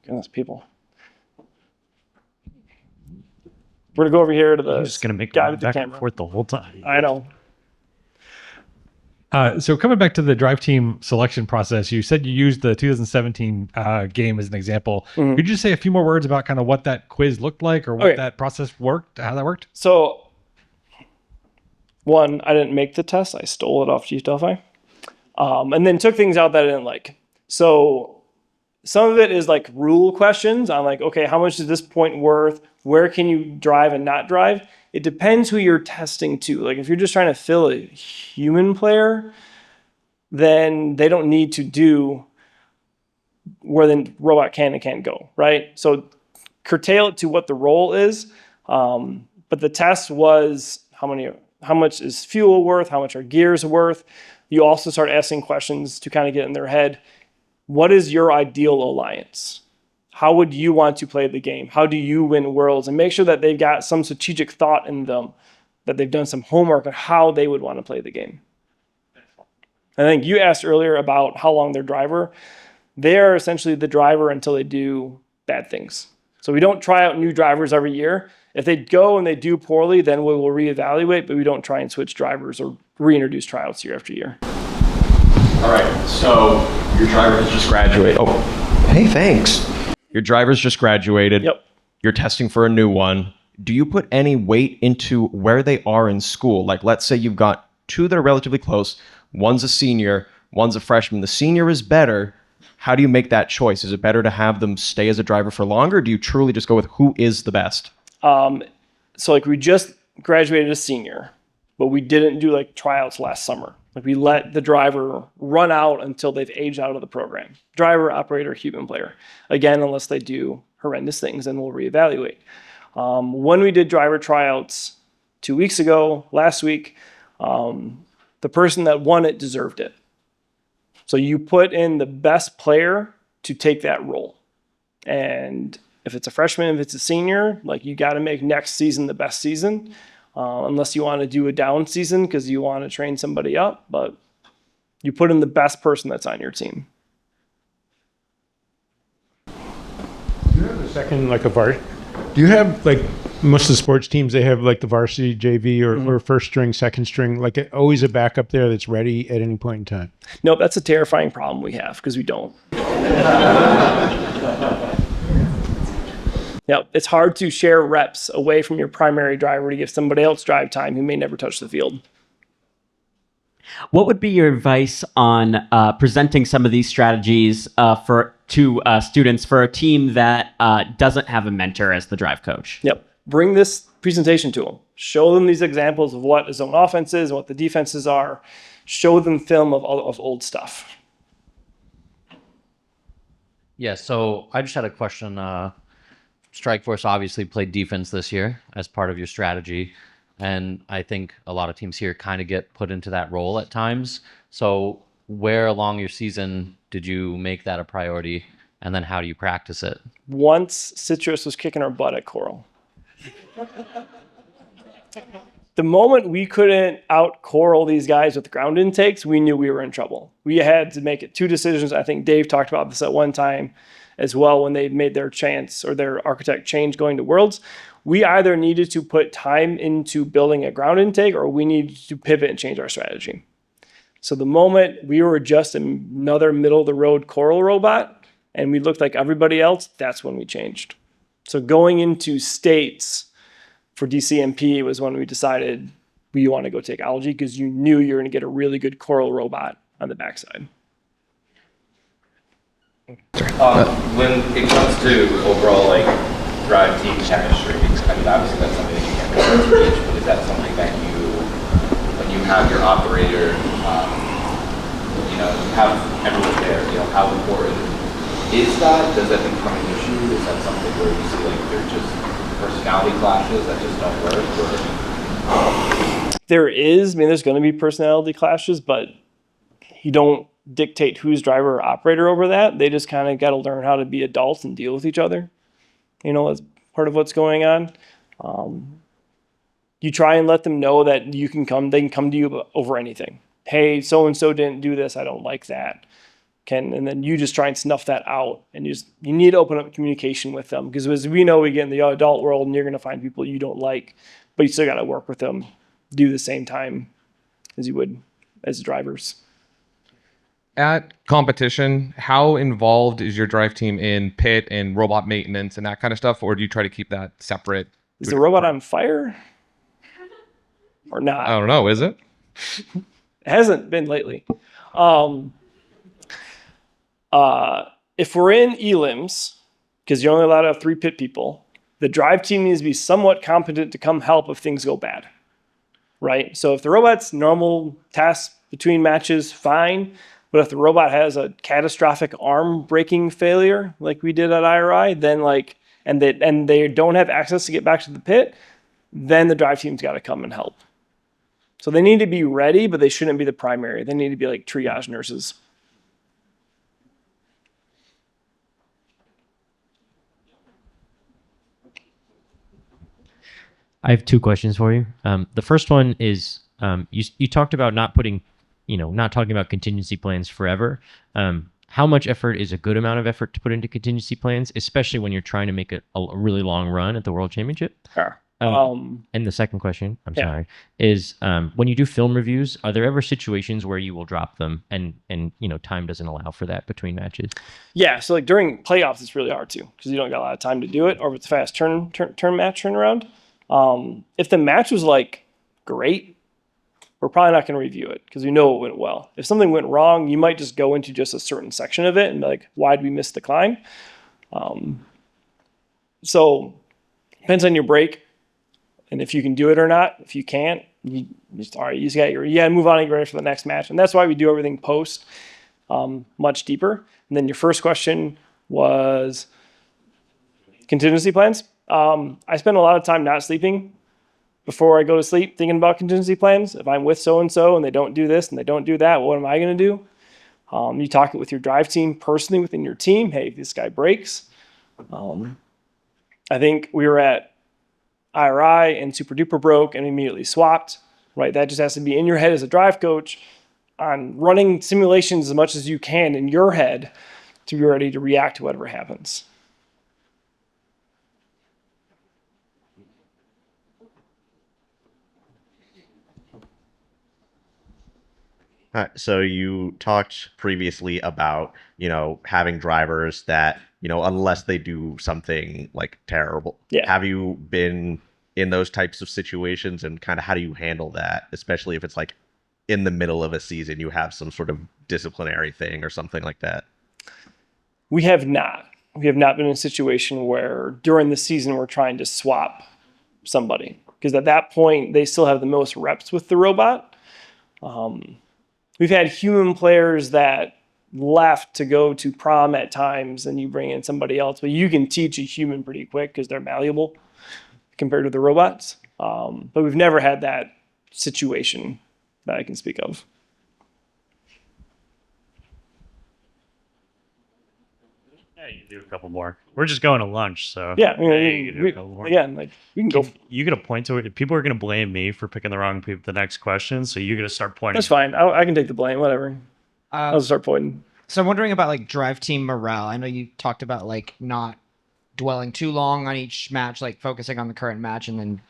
Goodness, people. We're gonna go over here to the You're just gonna make guy me with the back and camera. forth the whole time. I know. So coming back to the drive team selection process, you said you used the 2017 game as an example. Mm-hmm. Could you say a few more words about kind of what that quiz looked like or what Okay. that process worked, how that worked? So, one, I didn't make the test. I stole it off Chief Delphi. And then took things out that I didn't like. So some of it is like rule questions on like, okay, how much is this point worth? Where can you drive and not drive? It depends who you're testing to. Like if you're just trying to fill a human player, then they don't need to do where the robot can and can't go, right? So curtail it to what the role is. But the test was how much is fuel worth? How much are gears worth? You also start asking questions to kind of get in their head. What is your ideal alliance? How would you want to play the game? How do you win worlds? And make sure that they've got some strategic thought in them, that they've done some homework on how they would want to play the game. I think you asked earlier about how long their driver. They are essentially the driver until they do bad things. So we don't try out new drivers every year. If they go and they do poorly, then we will reevaluate, but we don't try and switch drivers or reintroduce tryouts year after year. All right, so your driver has just graduated. Oh, hey, thanks. Your driver's just graduated. Yep. You're testing for a new one. Do you put any weight into where they are in school? Like, let's say you've got two that are relatively close. One's a senior, one's a freshman. The senior is better. How do you make that choice? Is it better to have them stay as a driver for longer? Or do you truly just go with who is the best? So like we just graduated a senior, but we didn't do like tryouts last summer. Like we let the driver run out until they've aged out of the program. Driver, operator, human player. Again, unless they do horrendous things, then we'll reevaluate. When we did driver tryouts 2 weeks ago, last week, the person that won it deserved it. So you put in the best player to take that role. And if it's a freshman, if it's a senior, like you got to make next season the best season. Unless you want to do a down season because you want to train somebody up, but you put in the best person that's on your team. Do you have a second, like a do you have like most of the sports teams, they have like the varsity JV or first string, second string, like always a backup there that's ready at any point in time? Nope, that's a terrifying problem we have because we don't. Yeah, it's hard to share reps away from your primary driver to give somebody else drive time who may never touch the field. What would be your advice on presenting some of these strategies to students for a team that doesn't have a mentor as the drive coach? Yep. Bring this presentation to them. Show them these examples of what a zone offense is and what the defenses are. Show them film of old stuff. Yeah, so I just had a question. Strikeforce obviously played defense this year as part of your strategy. And I think a lot of teams here kind of get put into that role at times. So where along your season did you make that a priority? And then how do you practice it? Once Citrus was kicking our butt at Coral. The moment we couldn't out-Coral these guys with ground intakes, we knew we were in trouble. We had to make two decisions. I think Dave talked about this at one time as well when they made their chance or their architect change going to Worlds. We either needed to put time into building a ground intake or we needed to pivot and change our strategy. So the moment we were just another middle-of-the-road Coral robot, and we looked like everybody else, that's when we changed. So going into states for DCMP was when we decided we want to go takeology, because you knew you were going to get a really good coral robot on the backside. When it comes to overall like drive team chemistry, I mean obviously that's something that you can't really teach, but is that something that you, when you have your operator, you know, you have everyone there, you know, how important is that? Does that become an issue? Is that something where you see like they're just personality clashes that just don't work? Or There is, I mean, there's going to be personality clashes, but you don't dictate who's driver or operator over that. They just kind of got to learn how to be adults and deal with each other. You know, that's part of what's going on. You try and let them know that they can come to you over anything. Hey, so-and-so didn't do this. I don't like that. And then you just try and snuff that out. And you need to open up communication with them, because as we know, we get in the adult world and you're going to find people you don't like, but you still got to work with them, do the same time as you would as drivers. At competition, how involved is your drive team in pit and robot maintenance and that kind of stuff, or do you try to keep that separate? Is the robot on fire or not? I don't know. Is it? It hasn't been lately. If we're in elims, because you're only allowed to have 3 pit people, the drive team needs to be somewhat competent to come help if things go bad, right? So if the robot's normal tasks between matches, fine. But if the robot has a catastrophic arm breaking failure, like we did at IRI, then and they don't have access to get back to the pit, then the drive team's got to come and help. So they need to be ready, but they shouldn't be the primary. They need to be like triage nurses. I have 2 questions for you. The first one is you talked about not talking about contingency plans forever. How much effort is a good amount of effort to put into contingency plans, especially when you're trying to make a really long run at the World Championship? Sure. And the second question, sorry, is when you do film reviews, are there ever situations where you will drop them and time doesn't allow for that between matches? Yeah, so like during playoffs, it's really hard to, because you don't got a lot of time to do it, or if it's a fast turn match turnaround. If the match was like great, we're probably not going to review it because we know it went well. If something went wrong, you might just go into just a certain section of it and be like, why did we miss the climb? So depends on your break and if you can do it or not. If you can't, you just got to move on and get ready for the next match. And that's why we do everything post much deeper. And then your first question was contingency plans. I spend a lot of time not sleeping before I go to sleep thinking about contingency plans. If I'm with so-and-so and they don't do this and they don't do that, what am I going to do? You talk it with your drive team personally within your team. Hey, if this guy breaks. I think we were at IRI and Super Duper broke and immediately swapped, right? That just has to be in your head as a drive coach on running simulations as much as you can in your head to be ready to react to whatever happens. So you talked previously about, having drivers that, unless they do something like terrible. Yeah. Have you been in those types of situations, and kind of how do you handle that, especially if it's like in the middle of a season, you have some sort of disciplinary thing or something like that? We have not. We have not been in a situation where during the season we're trying to swap somebody, because at that point they still have the most reps with the robot. We've had human players that left to go to prom at times and you bring in somebody else, but you can teach a human pretty quick because they're malleable compared to the robots. But we've never had that situation that I can speak of. Yeah, you can do a couple more. We're just going to lunch, so yeah, you can do a couple more. Again, we can go. You get a point to it. People are going to blame me for picking the wrong people the next question, so you're going to start pointing. That's fine. I can take the blame. Whatever. I'll start pointing. So I'm wondering about drive team morale. I know you talked about not dwelling too long on each match, focusing on the current match and then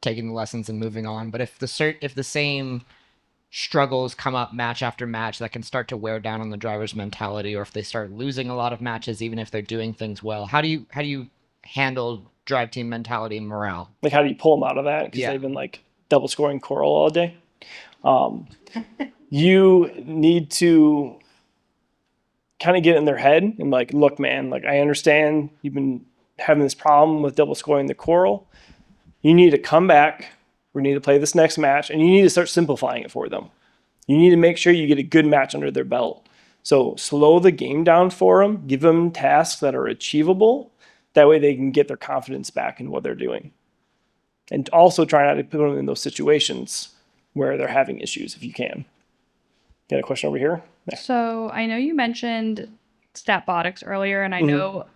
taking the lessons and moving on. But if the same struggles come up match after match that can start to wear down on the driver's mentality, or if they start losing a lot of matches, even if they're doing things well? How do you handle drive team mentality and morale? Like, how do you pull them out of that? Because Yeah. they've been like double scoring Coral all day. You need to kind of get in their head and like, look, man, like I understand you've been having this problem with double scoring the Coral. You need to come back. We need to play this next match, and you need to start simplifying it for them. You need to make sure you get a good match under their belt. So slow the game down for them. Give them tasks that are achievable. That way they can get their confidence back in what they're doing. And also try not to put them in those situations where they're having issues if you can. Got a question over here? Yeah. So I know you mentioned Statbotics earlier, and I know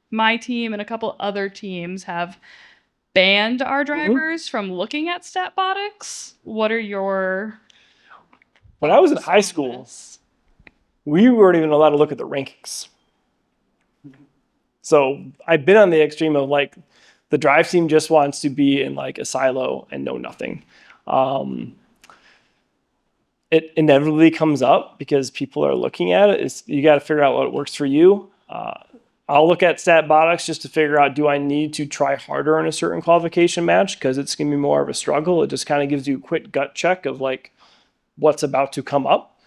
my team and a couple other teams have banned our drivers from looking at Statbotics. What are your... When I was in high school, we weren't even allowed to look at the rankings. So I've been on the extreme of like the drive team just wants to be in like a silo and know nothing. It inevitably comes up because people are looking at it. You got to figure out what works for you. I'll look at Statbotics just to figure out, do I need to try harder in a certain qualification match? Because it's going to be more of a struggle. It just kind of gives you a quick gut check of like what's about to come up.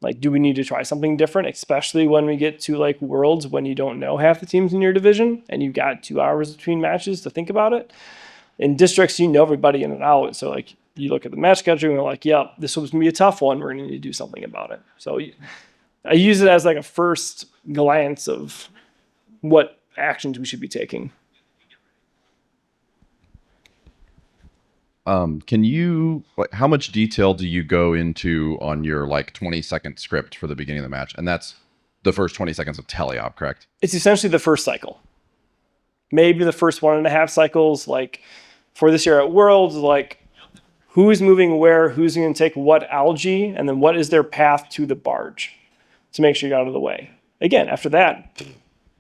Like, do we need to try something different? Especially when we get to like Worlds, when you don't know half the teams in your division and you've got 2 hours between matches to think about it. In districts, you know everybody in and out. So like you look at the match schedule and you're like, yep, this was going to be a tough one. We're going to need to do something about it. So I use it as like a first glance of what actions we should be taking. How much detail do you go into on your like 20-second script for the beginning of the match? And that's the first 20 seconds of teleop, correct? It's essentially the first cycle. Maybe the first 1.5 cycles, like for this year at Worlds, like who's moving where, who's going to take what algae, and then what is their path to the barge to make sure you're out of the way. Again, after that,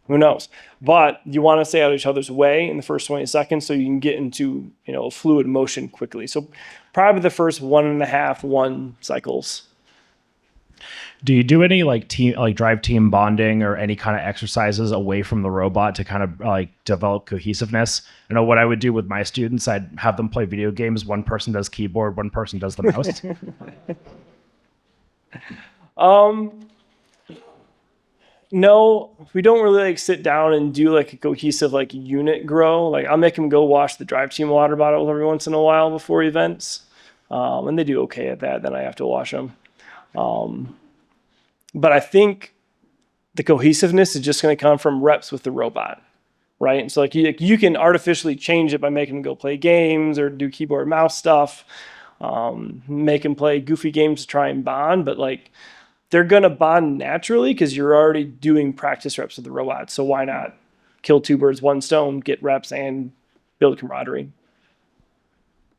who knows? But you want to stay out of each other's way in the first 20 seconds so you can get into, fluid motion quickly. So probably the first 1.5 cycles. Do you do any like drive team bonding or any kind of exercises away from the robot to kind of like develop cohesiveness? I know what I would do with my students, I'd have them play video games. One person does keyboard, one person does the mouse. No, we don't really like sit down and do like a cohesive like unit grow. Like I'll make them go wash the drive team water bottle every once in a while before events. And they do okay at that. Then I have to wash them. But I think the cohesiveness is just going to come from reps with the robot, right? And so like you can artificially change it by making them go play games or do keyboard mouse stuff, make them play goofy games to try and bond. But like they're going to bond naturally because you're already doing practice reps with the robot. So why not kill 2 birds, 1 stone, get reps and build camaraderie?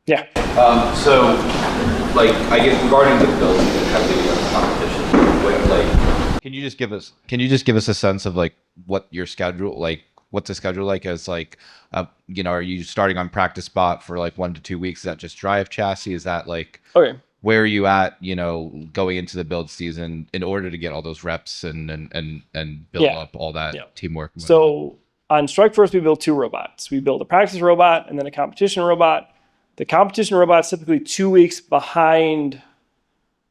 Yeah. So, like, I guess regarding the building and heavily competition, Can you just give us a sense of like what your schedule, like what's the schedule like as like, are you starting on practice spot for like 1 to 2 weeks? Is that just drive chassis? Is that like, okay, where are you at, going into the build season in order to get all those reps and build up all that teamwork? So on Strike Force, we build 2 robots. We build a practice robot and then a competition robot. The competition robot is typically 2 weeks behind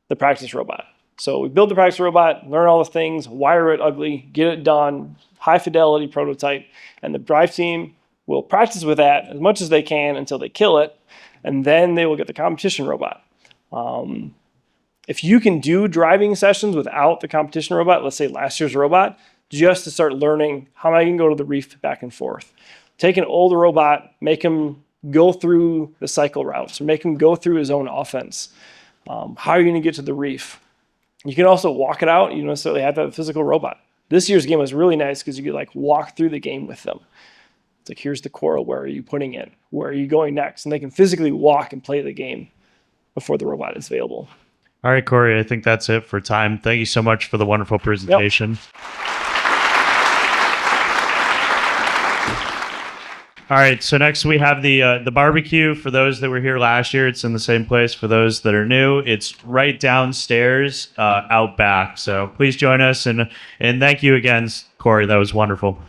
the practice robot. So we build the practice robot, learn all the things, wire it ugly, get it done, high fidelity prototype, and the drive team will practice with that as much as they can until they kill it, and then they will get the competition robot. If you can do driving sessions without the competition robot, let's say last year's robot, just to start learning how am I going to go to the reef back and forth. Take an older robot, make him go through the cycle routes, or make him go through his own offense. How are you going to get to the reef? You can also walk it out. You don't necessarily have to have a physical robot. This year's game was really nice because you could like walk through the game with them. It's like, here's the coral. Where are you putting it? Where are you going next? And they can physically walk and play the game before the robot is available. All right, Cory, I think that's it for time. Thank you so much for the wonderful presentation. Yep. All right, so next we have the barbecue. For those that were here last year, it's in the same place. For those that are new, it's right downstairs, out back. So please join us, and thank you again, Cory. That was wonderful.